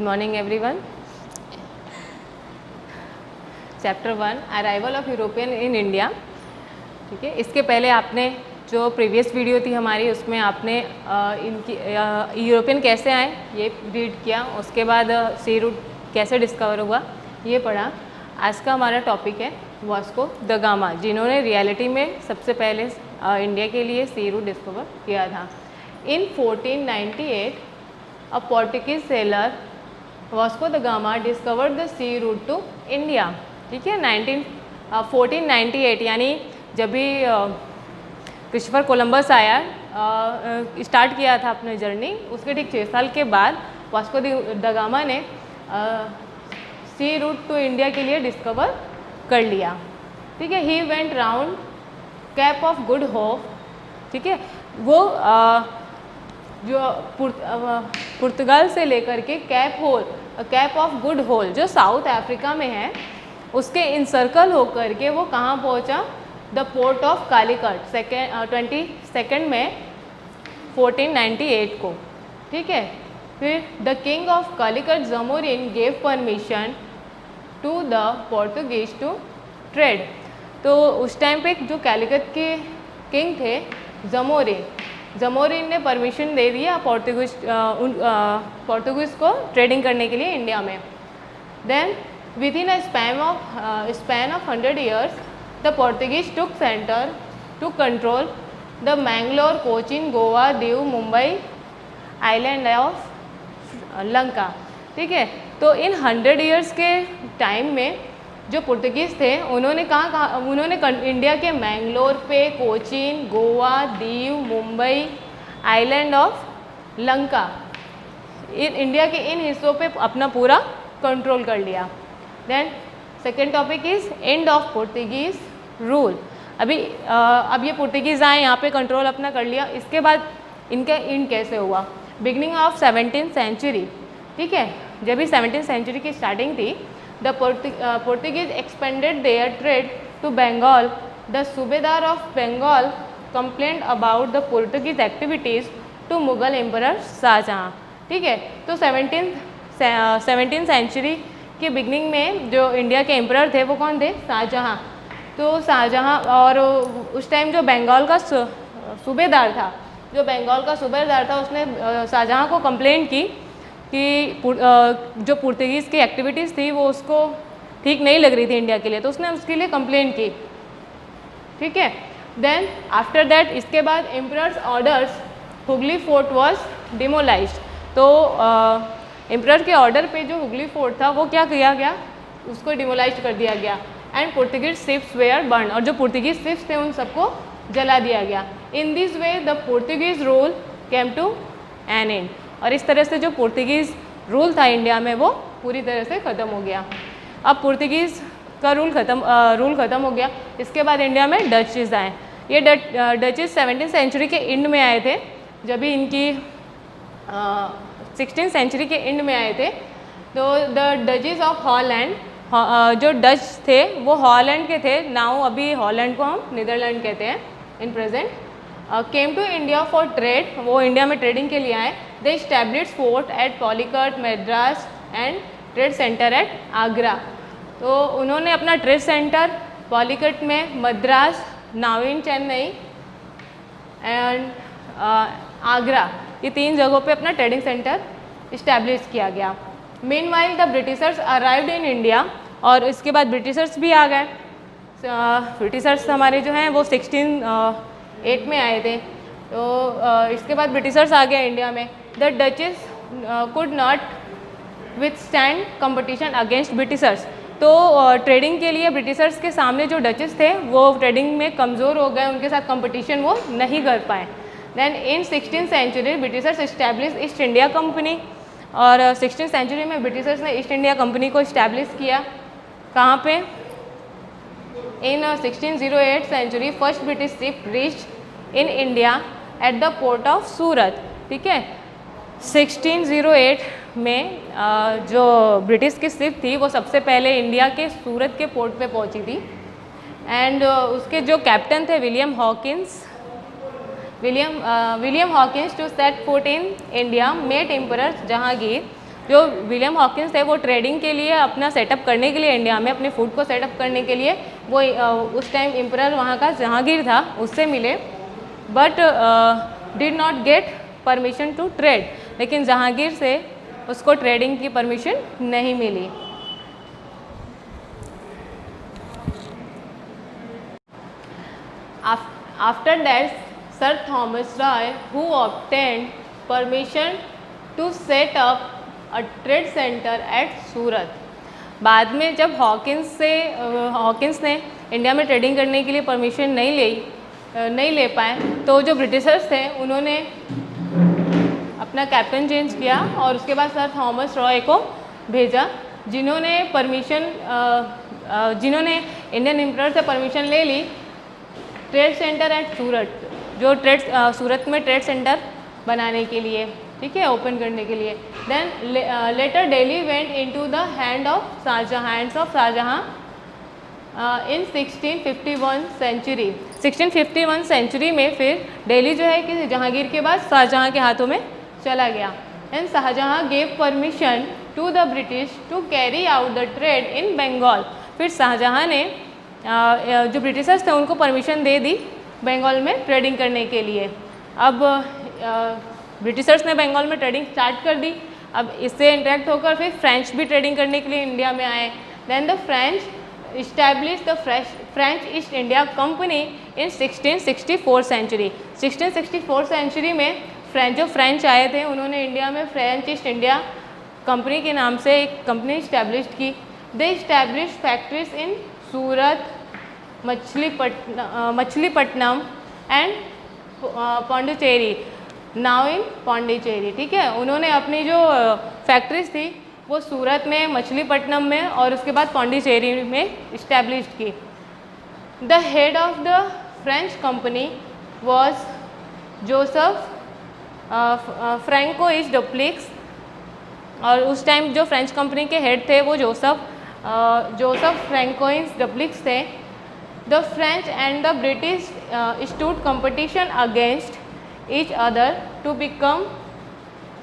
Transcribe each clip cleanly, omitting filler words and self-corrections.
Morning everyone. Chapter 1 arrival of European in India. ठीक है, इसके पहले आपने जो प्रीवियस वीडियो थी हमारी उसमें आपने इनकी यूरोपियन कैसे आए ये रीड किया, उसके बाद सी रूट कैसे डिस्कवर हुआ ये पढ़ा। आज का हमारा टॉपिक है वास्को द गामा, जिन्होंने रियलिटी में सबसे पहले इंडिया के लिए सी रूट डिस्कवर किया था। In 1498 a Portuguese sailor Vasco da Gama discovered the sea route to India. ठीक है, 1498 यानी जब भी क्रिस्टोफर कोलंबस आया स्टार्ट किया था अपनी जर्नी, उसके ठीक 6 साल के बाद वास्को द गामा ने सी रूट टू इंडिया के लिए डिस्कवर कर लिया। ठीक है, he went round cape of good hope. ठीक है, वो जो पुर्तगाल से लेकर के कैप ऑफ गुड होल जो साउथ अफ्रीका में है उसके इंसर्कल होकर के वो कहाँ पहुँचा? द पोर्ट ऑफ कालीकट 22 मई 1498 को। ठीक है, फिर the king of Calicut Zamorin gave permission to the Portuguese to trade. तो उस टाइम पे जो कालीकट के किंग थे जमोरिन ने परमिशन दे दिया पोर्तुगीज को ट्रेडिंग करने के लिए इंडिया में। Then within a span of 100 years the Portuguese took centre to control the Mangalore, Cochin, Goa, Diu, Mumbai, island of Lanka. ठीक है, तो इन 100 years के टाइम में जो पुर्तगीज़ थे उन्होंने उन्होंने इंडिया के मैंगलोर पे, Cochin, Goa, Diu, Mumbai, island of Lanka, India के इन हिस्सों पे अपना पूरा कंट्रोल कर लिया। Then second topic is end of Portuguese rule. अब ये पुर्तगीज़ आए, यहाँ पे कंट्रोल अपना कर लिया, इसके बाद इनका एंड कैसे हुआ? Beginning of 17th century। ठीक है, जब भी 17th century की स्टार्टिंग थी, the Portuguese expanded their trade to Bengal. The subedar of Bengal complaint about the Portuguese activities to Mughal emperor Shahjahan. ठीक है, तो 17th century के बिगनिंग में जो इंडिया के एम्परर थे वो कौन थे? शाहजहाँ। तो शाहजहाँ और उस टाइम जो बंगाल का सूबेदार था उसने शाहजहाँ को कंप्लेंट की कि जो पुर्तगीज़ की एक्टिविटीज़ थी वो उसको ठीक नहीं लग रही थी इंडिया के लिए, तो उसने उसके लिए कंप्लेंट की। ठीक है, देन आफ्टर दैट इसके बाद emperor's orders Hooghly fort was demolished. तो एम्परर के ऑर्डर पे जो हुगली फोर्ट था वो क्या किया गया? उसको डिमोलाइज कर दिया गया। And Portuguese ships were burn, और जो पुर्तगीज शिप्स थे उन सबको जला दिया गया। In this way the Portuguese rule came to an end, और इस तरह से जो पुर्तगीज़ रूल था इंडिया में वो पूरी तरह से ख़त्म हो गया। अब पुर्तगीज़ का रूल ख़त्म हो गया। इसके बाद इंडिया में डचेज़ आए। ये डचेज़ 17th century के एंड में आए थे, जब भी इनकी 16th century के एंड में आए थे। तो द डचेज़ ऑफ हॉलैंड, जो डच थे वो हॉलैंड के थे। नाउ अभी हॉलैंड को हम नीदरलैंड कहते हैं in present. Came to India for trade, वो इंडिया में ट्रेडिंग के लिए आए। They establish fort at Pulicat, Madras and trade centre at Agra. तो उन्होंने अपना ट्रेड सेंटर पॉलीकट में, Madras, now in Chennai and Agra, ये 3 जगहों पे अपना ट्रेडिंग सेंटर इस्टेब्लिश किया गया। Meanwhile the Britishers arrived in India, और इसके बाद ब्रिटिशर्स भी आ गए। ब्रिटिशर्स हमारे जो हैं वो 1608 में आए थे। तो इसके बाद ब्रिटिशर्स आ गए इंडिया में। The duchess could not withstand competition against Britishers. तो ट्रेडिंग के लिए ब्रिटिशर्स के सामने जो डचेस थे वो ट्रेडिंग में कमज़ोर हो गए, उनके साथ कंपटीशन वो नहीं कर पाए। Then in 16th century Britishers establish East India company, और 16th century में ब्रिटिशर्स ने ईस्ट इंडिया कंपनी को इस्टेब्लिश किया। कहाँ पे? In 1608 century first British ship reached in India at the port of Surat. ठीक है, 1608 में जो ब्रिटिश की शिप थी वो सबसे पहले इंडिया के सूरत के पोर्ट पे पहुंची थी। एंड उसके जो कैप्टन थे William Hawkins to set foot in India met emperor Jahangir जो विलियम हॉकिंस थे वो ट्रेडिंग के लिए अपना सेटअप करने के लिए इंडिया में अपने फूड को सेटअप करने के लिए वो उस टाइम एम्परर वहाँ का जहांगीर था उससे मिले, but did not get permission to trade, लेकिन जहांगीर से उसको ट्रेडिंग की परमिशन नहीं मिली। After that, Sir Thomas Roy, who obtained permission to set up a trade center at सूरत। बाद में जब हॉकिंस ने इंडिया में ट्रेडिंग करने के लिए परमिशन नहीं ले पाए, तो जो ब्रिटिशर्स थे उन्होंने अपना कैप्टन चेंज किया और उसके बाद सर थॉमस रॉय को भेजा, जिन्होंने इंडियन एम्परर से परमिशन ले ली ट्रेड सेंटर एट सूरत, जो सूरत में ट्रेड सेंटर बनाने के लिए, ठीक है, ओपन करने के लिए। Then later Delhi went into the hands of Shahjahan in 1651 century. 1651 century में फिर दिल्ली जो है कि जहांगीर के बाद शाहजहां के हाथों में चला गया। And Shahjahan gave permission to the British to carry out the trade in Bengal. फिर शाहजहां ने जो ब्रिटिशर्स थे उनको परमिशन दे दी बंगाल में ट्रेडिंग करने के लिए। अब ब्रिटिशर्स ने बंगाल में ट्रेडिंग स्टार्ट कर दी। अब इससे इंटरेक्ट होकर फिर फ्रेंच भी ट्रेडिंग करने के लिए इंडिया में आए। Then the French establish the French East India Company in 1664 century. 1664 century में फ्रेंच आए थे, उन्होंने इंडिया में फ्रेंच ईस्ट इंडिया कंपनी के नाम से एक कंपनी इस्टेब्लिश की। दे establish factories in Surat, Machilipatnam and Pondicherry, now in Pondicherry, ठीक है। उन्होंने अपनी जो फैक्ट्रीज थी वो सूरत में, मछलीपट्टनम में और उसके बाद पौंडीचेरी में इस्टेब्लिश की। The head of the French company was Joseph Francois duplex, और उस टाइम जो फ्रेंच कंपनी के हेड थे वो जोसेफ फ्रैंकोइस डुप्लेक्स थे। The French and the British stood competition against each other to become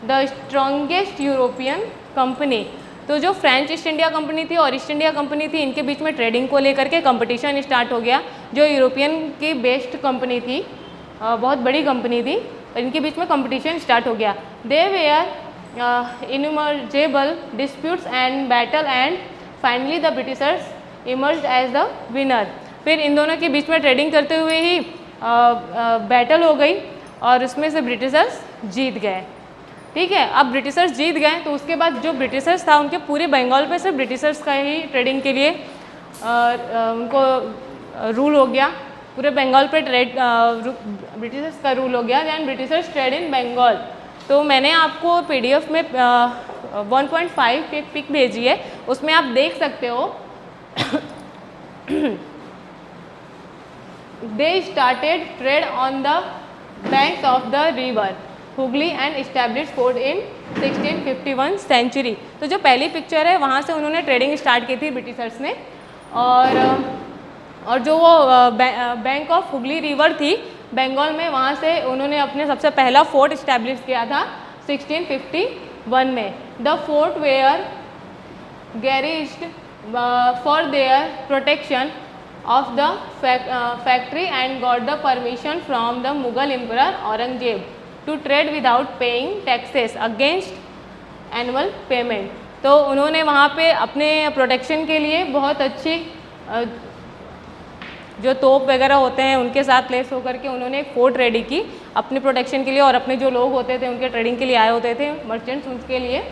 the strongest European company. तो जो French East India company थी और ईस्ट इंडिया कंपनी थी, इनके बीच में ट्रेडिंग को लेकर के कंपटीशन स्टार्ट हो गया। जो यूरोपियन की बेस्ट कंपनी थी, बहुत बड़ी कंपनी थी, इनके बीच में कंपटीशन स्टार्ट हो गया। They were innumerable disputes and battle and finally the Britishers emerged as the winner. फिर इन दोनों के बीच में ट्रेडिंग करते हुए ही बैटल हो गई और उसमें से ब्रिटिशर्स जीत गए, ठीक है। अब ब्रिटिशर्स जीत गए तो उसके बाद जो ब्रिटिशर्स था उनके पूरे बंगाल पे सिर्फ ब्रिटिशर्स का ही ट्रेडिंग के लिए उनको रूल हो गया। पूरे बंगाल पे ब्रिटिशर्स का रूल हो गया। Then Britishers trade in Bengal. तो मैंने आपको PDF में 1.5 की एक पिक भेजी है, उसमें आप देख सकते हो। They started trade on the banks of the river Hooghly and established fort in 1651 century. तो जो पहली पिक्चर है वहाँ से उन्होंने ट्रेडिंग स्टार्ट की थी ब्रिटिशर्स ने, और जो वो बैंक ऑफ हुगली रिवर थी बंगाल में, वहाँ से उन्होंने अपने सबसे पहला फोर्ट इस्टेब्लिश किया था 1651 में। The fort were garrisoned for their protection of the factory and got the permission from the Mughal Emperor Aurangzeb to trade without paying taxes against annual payment। तो उन्होंने वहाँ पे अपने प्रोटेक्शन के लिए बहुत अच्छी जो तोप वगैरह होते हैं उनके साथ लेस होकर के उन्होंने एक फोर्ट रेडी की अपने प्रोटेक्शन के लिए, और अपने जो लोग होते थे उनके ट्रेडिंग के लिए आए होते थे मर्चेंट्स, उनके लिए।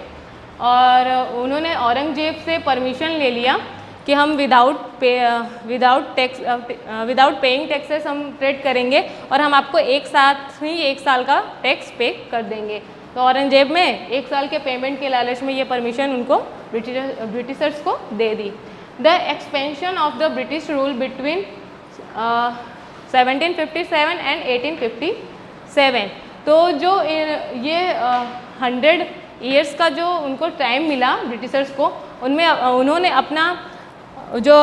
और उन्होंने औरंगजेब से परमिशन ले लिया कि हम विदाउट पेइंग टैक्सेस हम ट्रेड करेंगे और हम आपको एक साल का टैक्स पे कर देंगे। तो औरंगजेब में 1 साल के पेमेंट के लालच में ये परमिशन उनको ब्रिटिशर्स को दे दी। The expansion of the British rule between 1757 and 1857। तो जो ये 100 ईयर्स का जो उनको टाइम मिला ब्रिटिशर्स को, उनमें उन्होंने अपना जो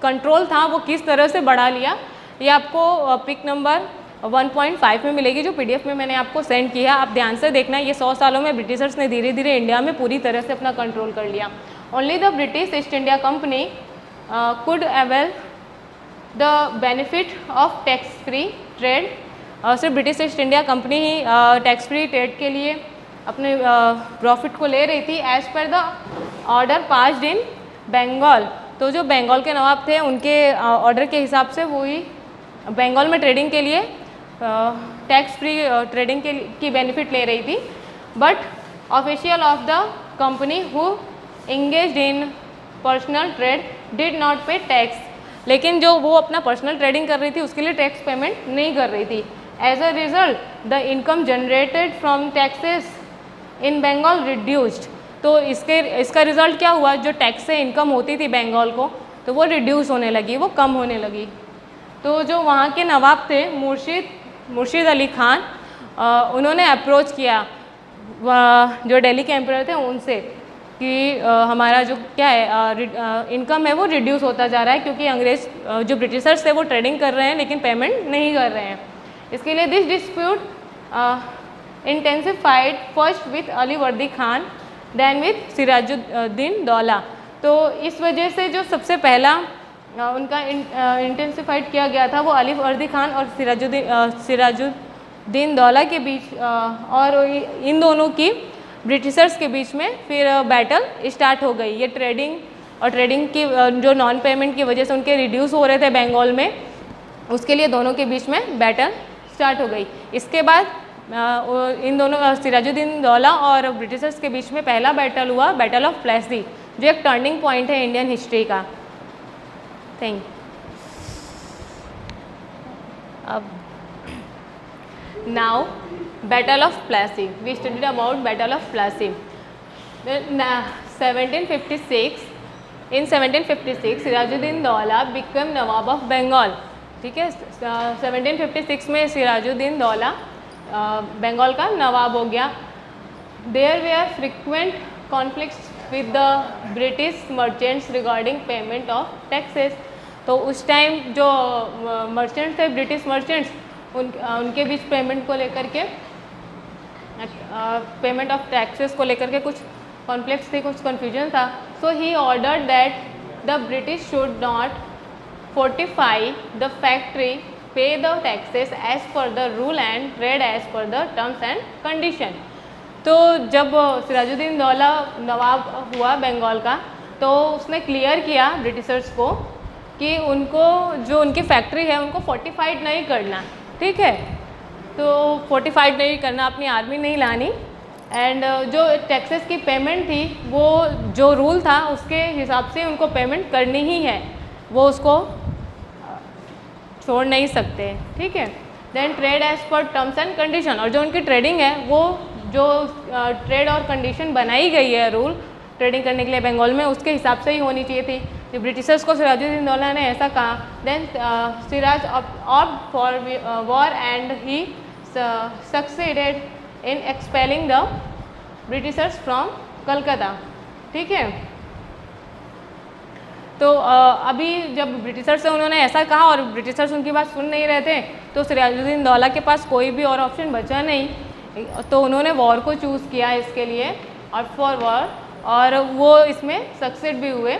कंट्रोल था वो किस तरह से बढ़ा लिया, ये आपको पिक नंबर 1.5 में मिलेगी, जो PDF में मैंने आपको सेंड किया। आप ध्यान से देखना, ये 100 सालों में ब्रिटिशर्स ने धीरे धीरे इंडिया में पूरी तरह से अपना कंट्रोल कर लिया। Only the British east India company could avail the benefit of tax free trade. सिर्फ ब्रिटिश ईस्ट इंडिया कंपनी ही टैक्स फ्री ट्रेड के लिए अपने प्रॉफिट को ले रही थी as per the order passed in Bengal. तो जो बंगाल के नवाब थे उनके ऑर्डर के हिसाब से वही बंगाल में ट्रेडिंग के लिए टैक्स फ्री ट्रेडिंग की बेनिफिट ले रही थी। But official of the company who engaged in personal trade did not पे टैक्स। लेकिन जो वो अपना पर्सनल ट्रेडिंग कर रही थी उसके लिए टैक्स पेमेंट नहीं कर रही थी। As a result the income generated from taxes in Bengal reduced. तो इसका रिजल्ट क्या हुआ, जो टैक्स से इनकम होती थी बंगाल को तो वो रिड्यूस होने लगी, वो कम होने लगी। तो जो वहाँ के नवाब थे मुर्शिद अली खान, उन्होंने अप्रोच किया जो दिल्ली के एम्परर थे उनसे कि हमारा जो क्या है इनकम है वो रिड्यूस होता जा रहा है, क्योंकि अंग्रेज जो ब्रिटिशर्स थे वो ट्रेडिंग कर रहे हैं लेकिन पेमेंट नहीं कर रहे हैं। इसके लिए this dispute intensified first with Ali वर्दी खान देन विथ सिराजुद्दीन दौला। तो इस वजह से जो सबसे पहला उनका इंटेंसिफाइड किया गया था वो अली वर्दी खान और सिराजुद्दीन दौला के बीच, और इन दोनों की ब्रिटिशर्स के बीच में फिर बैटल स्टार्ट हो गई। ये ट्रेडिंग की जो नॉन पेमेंट की वजह से उनके रिड्यूस हो रहे थे बंगाल में, उसके लिए दोनों के बीच में बैटल स्टार्ट हो गई। इसके बाद इन दोनों सिराजुद्दीन दौला और ब्रिटिशर्स के बीच में पहला बैटल हुआ, बैटल ऑफ प्लेसी, जो एक टर्निंग पॉइंट है इंडियन हिस्ट्री का। थैंक अब now battle of Plassey, we studied about battle of Plassey. 1756 in 1756 Sirajuddin Daula become nawab of Bengal. ठीक है, 1756 में सिराजुद्दीन दौला बंगाल का नवाब हो गया। There were frequent conflicts with the British merchants regarding payment of taxes. तो उस टाइम जो मर्चेंट्स थे, ब्रिटिश मर्चेंट्स, उनके बीच पेमेंट को लेकर के, पेमेंट ऑफ टैक्सेस को लेकर के कुछ कॉन्फ्लिक्ट्स थी, कुछ कन्फ्यूजन था। So he ordered that the British should not fortify the factory, pay the taxes as per the rule and trade as per the terms and condition. तो जब सिराजुद्दीन दौला नवाब हुआ बंगाल का, तो उसने क्लियर किया ब्रिटिशर्स को कि उनको जो उनकी फैक्ट्री है उनको फोर्टिफाइड नहीं करना। ठीक है, तो फोर्टिफाइड नहीं करना, अपनी आर्मी नहीं लानी, एंड जो टैक्सेस की पेमेंट थी वो जो रूल था उसके हिसाब से उनको पेमेंट करनी ही है, वो उसको छोड़ नहीं सकते। ठीक है, then trade as per terms and condition, और जो उनकी ट्रेडिंग है वो जो ट्रेड और कंडीशन बनाई गई है रूल ट्रेडिंग करने के लिए बंगाल में, उसके हिसाब से ही होनी चाहिए थी। जो ब्रिटिशर्स को सिराजुद्दीन दौला ने ऐसा कहा, then Siraj opt for war and he succeeded in expelling the Britishers from Calcutta. ठीक है, तो अभी जब ब्रिटिशर्स से उन्होंने ऐसा कहा और ब्रिटिशर्स उनकी बात सुन नहीं रहे थे, तो सिराजुद्दीन दौला के पास कोई भी और ऑप्शन बचा नहीं, तो उन्होंने वॉर को चूज़ किया इसके लिए, और फॉर वॉर, और वो इसमें सक्सेड भी हुए,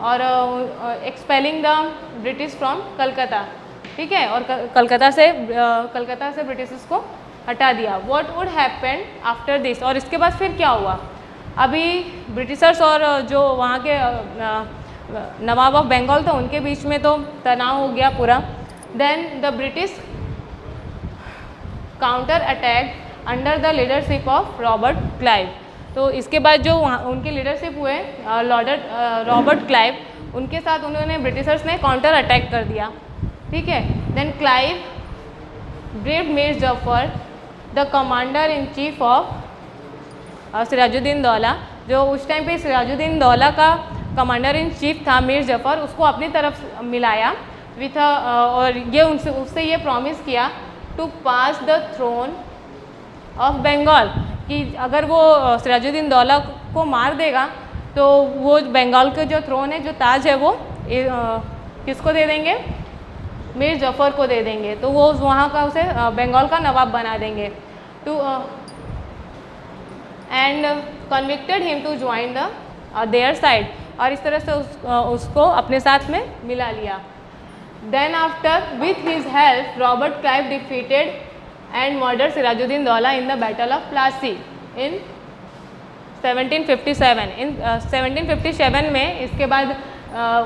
और expelling the British from Calcutta. ठीक है, और कलकत्ता से ब्रिटिशर्स को हटा दिया। What would happen after this, और इसके बाद फिर क्या हुआ। अभी ब्रिटिशर्स और जो वहाँ के नवाब ऑफ बंगाल था उनके बीच में तो तनाव हो गया पूरा। Then the British counter attack under the leadership of Robert Clive. तो इसके बाद जो उनके लीडरशिप हुए रॉबर्ट क्लाइव, उनके साथ उन्होंने ब्रिटिशर्स ने काउंटर अटैक कर दिया। ठीक है, then Clive brave Mir Jafar the commander in chief of Sirajuddin Daula. जो उस टाइम पे सिराजुद्दीन दौला का कमांडर इन चीफ था मीर जफर, उसको अपनी तरफ मिलाया विथ और ये उससे ये प्रॉमिस किया to pass the throne of Bengal, कि अगर वो सिराजुद्दीन दौला को मार देगा तो वो बंगाल के जो थ्रोन है, जो ताज है, वो किसको दे देंगे, मीर जफ़र को दे देंगे, तो वो वहाँ का उसे बंगाल का नवाब बना देंगे। To and convicted him to join the their side, और इस तरह से उसको अपने साथ में मिला लिया। Then after with his help Robert Clive defeated and murder Sirajuddin Daula in the battle of Plassey in 1757। In 1757 में इसके बाद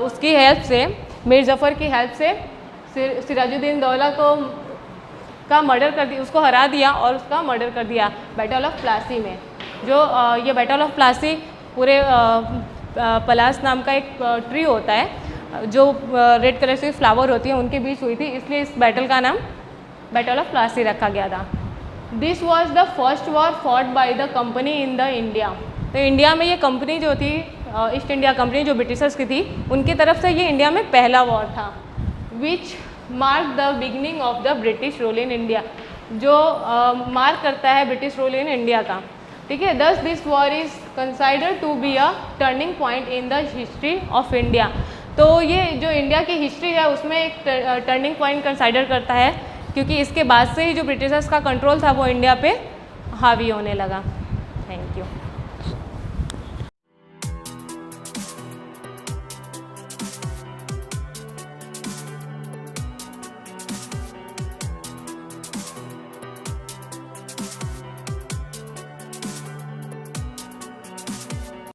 उसकी हेल्प से, मीर जफ़र की हेल्प से सिराजुद्दीन दौला को का मर्डर कर दिया, उसको हरा दिया और उसका मर्डर कर दिया बैटल ऑफ प्लासी में। जो ये बैटल ऑफ प्लासी पूरे पलास नाम का एक ट्री होता है जो रेड कलर से फ्लावर होती है उनके बीच हुई थी, इसलिए इस बैटल का नाम बैटल ऑफ प्लासी रखा गया था। This was the first war fought by the company in the India. तो इंडिया में ये कंपनी जो थी, ईस्ट इंडिया कंपनी जो ब्रिटिशर्स की थी, उनकी तरफ से ये इंडिया में पहला वॉर था। Which mark the beginning of the British rule in India, जो मार्क करता है ब्रिटिश रूल इन इंडिया का। ठीक है, thus this war is considered to be a turning point in the history of India. तो ये जो इंडिया की हिस्ट्री है उसमें एक टर्निंग पॉइंट कंसाइडर करता है, क्योंकि इसके बाद से ही जो ब्रिटिशर्स का कंट्रोल था वो इंडिया पे हावी होने लगा।